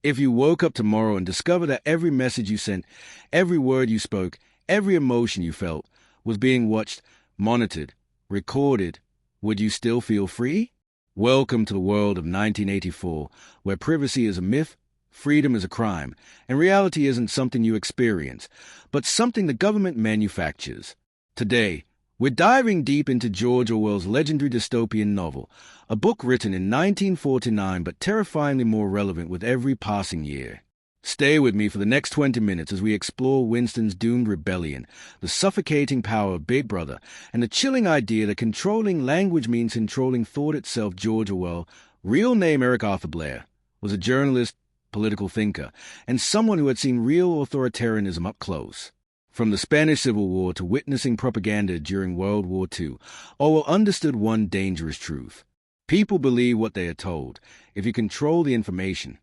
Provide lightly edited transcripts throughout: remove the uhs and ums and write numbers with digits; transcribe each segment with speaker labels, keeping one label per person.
Speaker 1: If you woke up tomorrow and discovered that every message you sent, every word you spoke, every emotion you felt was being watched, monitored, recorded, would you still feel free? Welcome to the world of 1984, where privacy is a myth, freedom is a crime, and reality isn't something you experience, but something the government manufactures. Today, we're diving deep into George Orwell's legendary dystopian novel, a book written in 1949 but terrifyingly more relevant with every passing year. Stay with me for the next 20 minutes as we explore Winston's doomed rebellion, the suffocating power of Big Brother, and the chilling idea that controlling language means controlling thought itself. George Orwell, real name Eric Arthur Blair, was a journalist, political thinker, and someone who had seen real authoritarianism up close. From the Spanish Civil War to witnessing propaganda during World War II, Orwell understood one dangerous truth. People believe what they are told, if you control the information.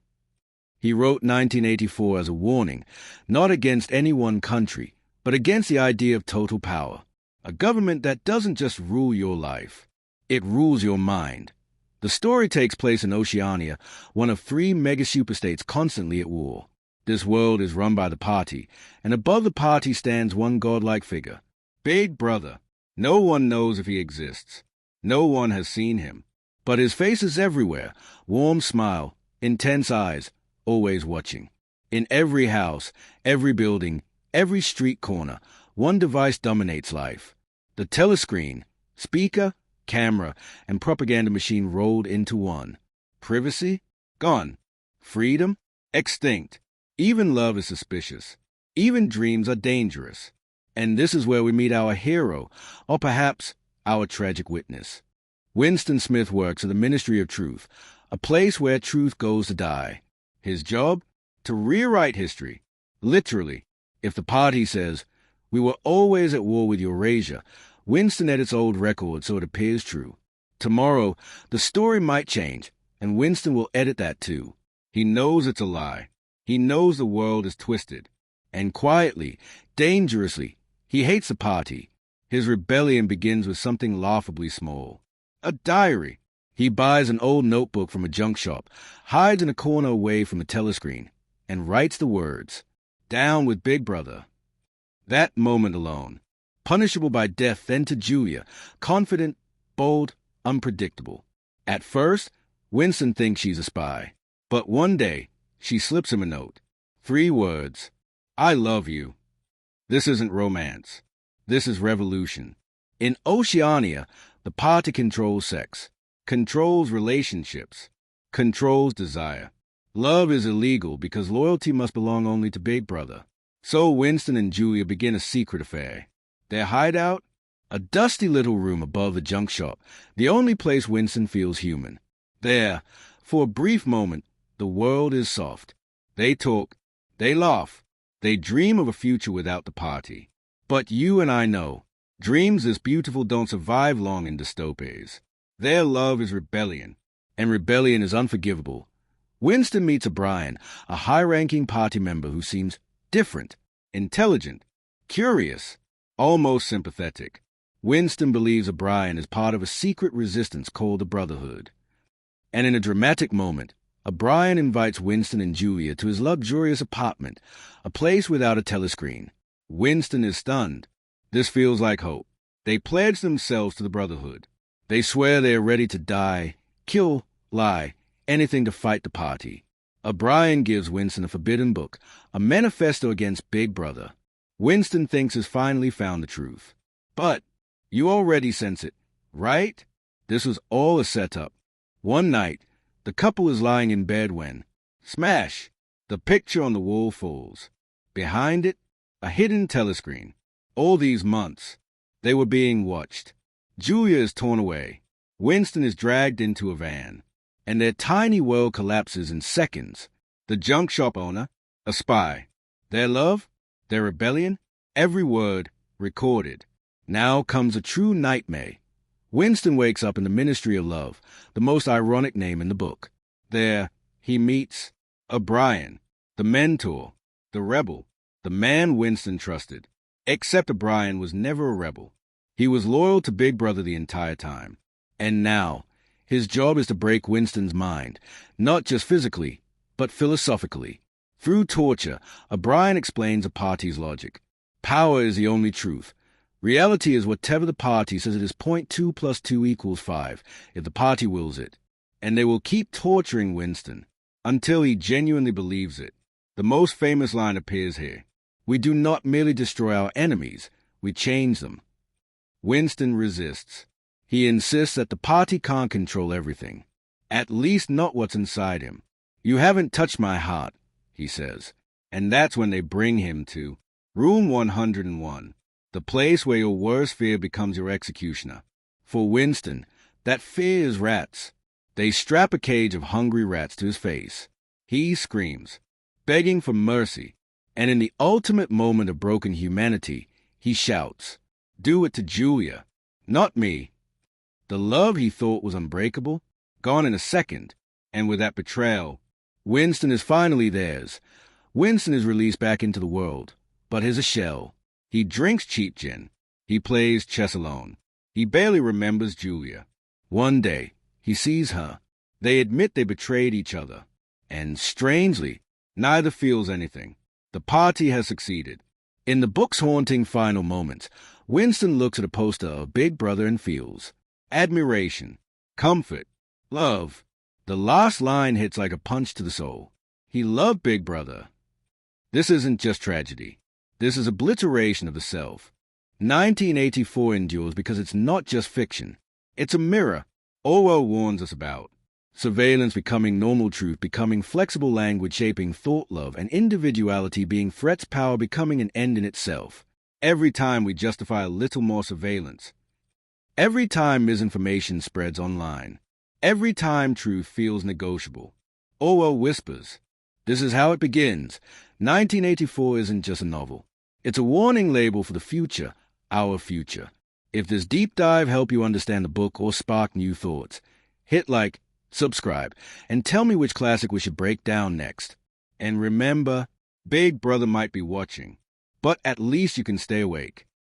Speaker 1: He wrote 1984 as a warning, not against any one country, but against the idea of total power. A government that doesn't just rule your life, it rules your mind. The story takes place in Oceania, one of 3 mega-superstates constantly at war. This world is run by the party, and above the party stands one godlike figure, Big Brother. No one knows if he exists. No one has seen him. But his face is everywhere, warm smile, intense eyes, always watching. In every house, every building, every street corner, one device dominates life. The telescreen, speaker, camera, and propaganda machine rolled into one. Privacy? Gone. Freedom? Extinct. Even love is suspicious. Even dreams are dangerous. And this is where we meet our hero, or perhaps our tragic witness. Winston Smith works at the Ministry of Truth, a place where truth goes to die. His job? To rewrite history. Literally. If the party says, "We were always at war with Eurasia," Winston edits old records so it appears true. Tomorrow, the story might change, and Winston will edit that too. He knows it's a lie. He knows the world is twisted. And quietly, dangerously, he hates the party. His rebellion begins with something laughably small. A diary. He buys an old notebook from a junk shop, hides in a corner away from the telescreen, and writes the words, "Down with Big Brother." That moment alone, punishable by death then to Julia, confident, bold, unpredictable. At first, Winston thinks she's a spy. But one day, she slips him a note. 3 words. "I love you." This isn't romance. This is revolution. In Oceania, the party controls sex, controls relationships, controls desire. Love is illegal because loyalty must belong only to Big Brother. So Winston and Julia begin a secret affair. Their hideout? A dusty little room above the junk shop, the only place Winston feels human. There, for a brief moment, the world is soft. They talk, they laugh, they dream of a future without the party. But you and I know, dreams this beautiful don't survive long in dystopias. Their love is rebellion, and rebellion is unforgivable. Winston meets O'Brien, a high-ranking party member who seems different, intelligent, curious, almost sympathetic. Winston believes O'Brien is part of a secret resistance called the Brotherhood. And in a dramatic moment, O'Brien invites Winston and Julia to his luxurious apartment, a place without a telescreen. Winston is stunned. This feels like hope. They pledge themselves to the Brotherhood. They swear they are ready to die, kill, lie, anything to fight the party. O'Brien gives Winston a forbidden book, a manifesto against Big Brother. Winston thinks he's finally found the truth. But you already sense it, right? This was all a setup. One night, the couple is lying in bed when, smash, the picture on the wall falls. Behind it, a hidden telescreen. All these months, they were being watched. Julia is torn away. Winston is dragged into a van. And their tiny world collapses in seconds. The junk shop owner, a spy. Their love, their rebellion, every word recorded. Now comes a true nightmare. Winston wakes up in the Ministry of Love, the most ironic name in the book. There, he meets O'Brien, the mentor, the rebel, the man Winston trusted. Except O'Brien was never a rebel. He was loyal to Big Brother the entire time. And now, his job is to break Winston's mind, not just physically, but philosophically. Through torture, O'Brien explains a party's logic. Power is the only truth. Reality is whatever the party says it is. 2 + 2 = 5, if the party wills it. And they will keep torturing Winston until he genuinely believes it. The most famous line appears here. We do not merely destroy our enemies, we change them. Winston resists. He insists that the party can't control everything, at least not what's inside him. You haven't touched my heart, he says. And that's when they bring him to Room 101, the place where your worst fear becomes your executioner. For Winston, that fear is rats. They strap a cage of hungry rats to his face. He screams, begging for mercy, and in the ultimate moment of broken humanity, he shouts, "Do it to Julia, not me." The love he thought was unbreakable, gone in a second, and with that betrayal, Winston is finally theirs. Winston is released back into the world, but he's a shell. He drinks cheap gin. He plays chess alone. He barely remembers Julia. One day, he sees her. They admit they betrayed each other. And strangely, neither feels anything. The party has succeeded. In the book's haunting final moments, Winston looks at a poster of Big Brother and feels admiration, comfort, love. The last line hits like a punch to the soul. He loved Big Brother. This isn't just tragedy. This is obliteration of the self. 1984 endures because it's not just fiction. It's a mirror Orwell warns us about. Surveillance becoming normal truth, becoming flexible language, shaping thought, love, and individuality, being threats, power becoming an end in itself. Every time we justify a little more surveillance. Every time misinformation spreads online. Every time truth feels negotiable. Orwell whispers, "This is how it begins." 1984 isn't just a novel. It's a warning label for the future, our future. If this deep dive helped you understand the book or spark new thoughts, hit like, subscribe, and tell me which classic we should break down next. And remember, Big Brother might be watching, but at least you can stay awake.